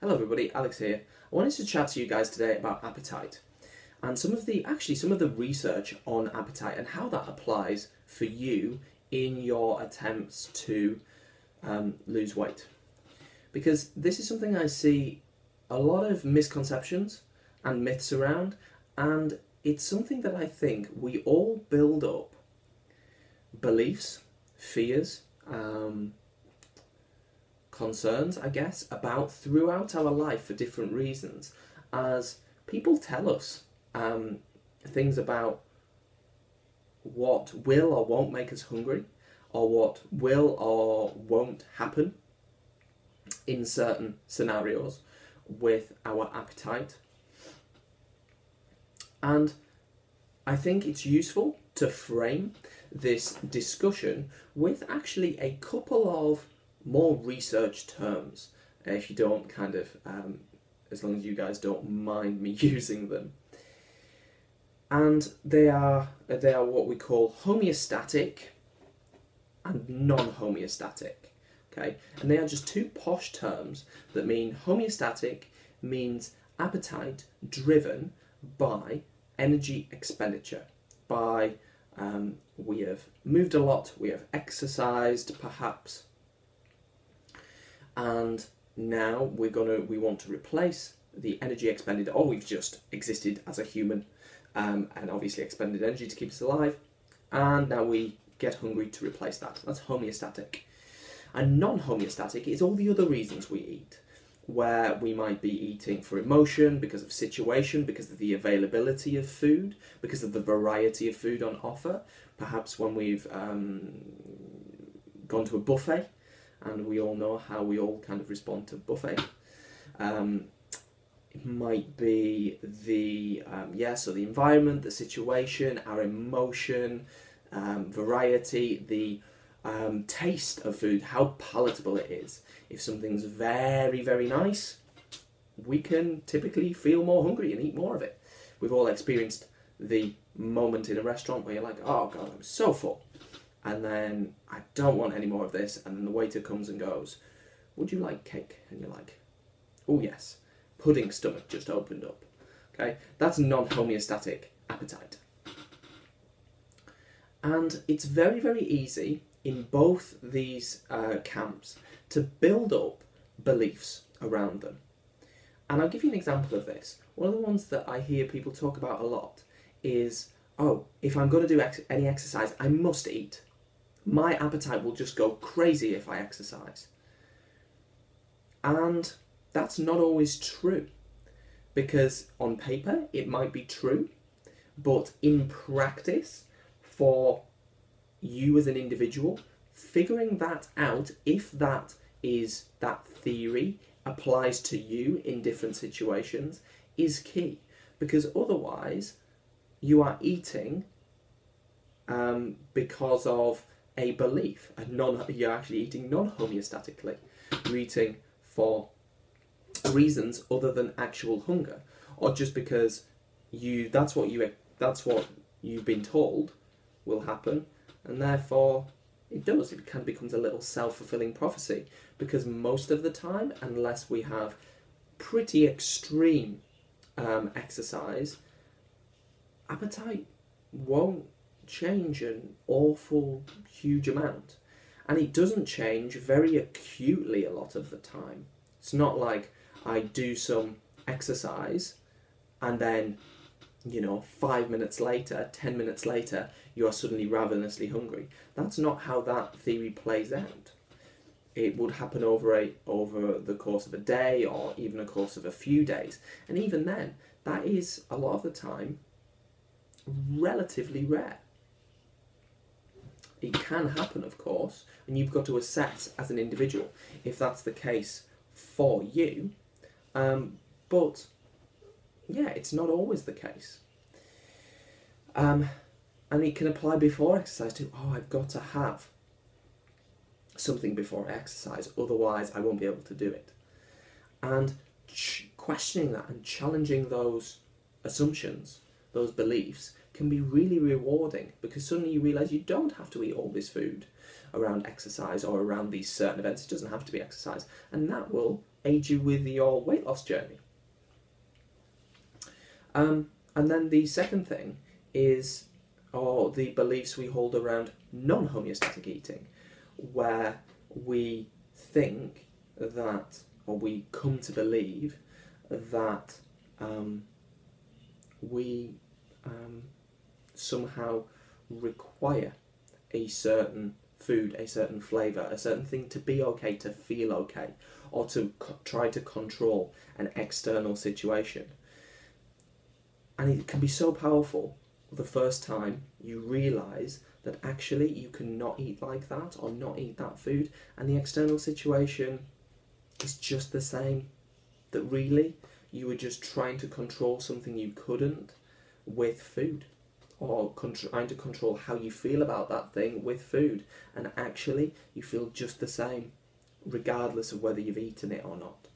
Hello everybody, Alex here. I wanted to chat to you guys today about appetite and some of the research on appetite and how that applies for you in your attempts to lose weight. Because this is something I see a lot of misconceptions and myths around, and it's something that I think we all build up beliefs, fears, concerns, I guess, about throughout our life for different reasons, as people tell us things about what will or won't make us hungry, or what will or won't happen in certain scenarios with our appetite. And I think it's useful to frame this discussion with actually a couple of more research terms, if you don't as long as you guys don't mind me using them. And they are what we call homeostatic and non-homeostatic. Okay, and they are just two posh terms that mean homeostatic means appetite driven by energy expenditure, by we have moved a lot, we have exercised perhaps, and now we want to replace the energy expended, or we've just existed as a human and obviously expended energy to keep us alive, and now we get hungry to replace that. That's homeostatic. And non-homeostatic is all the other reasons we eat, where we might be eating for emotion, because of situation, because of the availability of food, because of the variety of food on offer, perhaps when we've gone to a buffet, and we all know how we all kind of respond to buffet. It might be the environment, the situation, our emotion, variety, the taste of food, how palatable it is. If something's very, very nice, we can typically feel more hungry and eat more of it. We've all experienced the moment in a restaurant where you're like, oh God, I'm so full. And then I don't want any more of this, and then the waiter comes and goes, would you like cake? And you're like, oh yes, pudding stomach just opened up. Okay, that's non-homeostatic appetite. And it's very, very easy in both these camps to build up beliefs around them. And I'll give you an example of this. One of the ones that I hear people talk about a lot is, oh, if I'm going to do any exercise, I must eat. My appetite will just go crazy if I exercise. And that's not always true, because on paper it might be true, but in practice, for you as an individual, figuring that out, if that theory applies to you in different situations, is key. Because otherwise you are eating because of a belief, you're actually eating non-homeostatically. You're eating for reasons other than actual hunger, or just because that's what you've been told will happen, and therefore it kind of becomes a little self-fulfilling prophecy, because most of the time, unless we have pretty extreme exercise, appetite won't change an awful huge amount, and it doesn't change very acutely a lot of the time. It's not like I do some exercise and then 5 minutes later, 10 minutes later, you are suddenly ravenously hungry. That's not how that theory plays out. It would happen over the course of a day, or even a course of a few days, and even then, that is a lot of the time relatively rare. It can happen, of course, and you've got to assess as an individual if that's the case for you. But yeah, it's not always the case. And it can apply before exercise too. Oh, I've got to have something before I exercise, otherwise I won't be able to do it. And questioning that and challenging those assumptions, those beliefs, can be really rewarding, because suddenly you realise you don't have to eat all this food around exercise or around these certain events. It doesn't have to be exercise, and that will aid you with your weight loss journey. And then the second thing is, or the beliefs we hold around non-homeostatic eating, where we think that, or we come to believe that we somehow require a certain food, a certain flavour, a certain thing to be okay, to feel okay, or to try to control an external situation. And it can be so powerful the first time you realise that actually you cannot eat like that or not eat that food, and the external situation is just the same. That really you were just trying to control something you couldn't with food, or trying to control how you feel about that thing with food, and actually you feel just the same regardless of whether you've eaten it or not.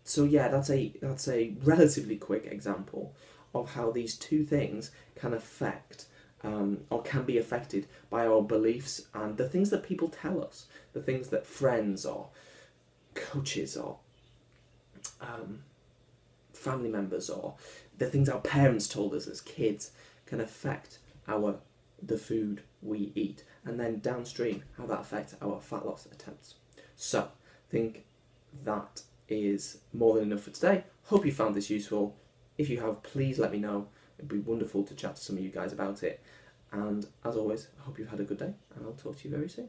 So yeah, that's a relatively quick example of how these two things can affect or can be affected by our beliefs and the things that people tell us, the things that friends or coaches or family members or the things our parents told us as kids can affect the food we eat, and then downstream how that affects our fat loss attempts. So I think that is more than enough for today. Hope you found this useful. If you have, please let me know. It'd be wonderful to chat to some of you guys about it. And as always, I hope you've had a good day, and I'll talk to you very soon.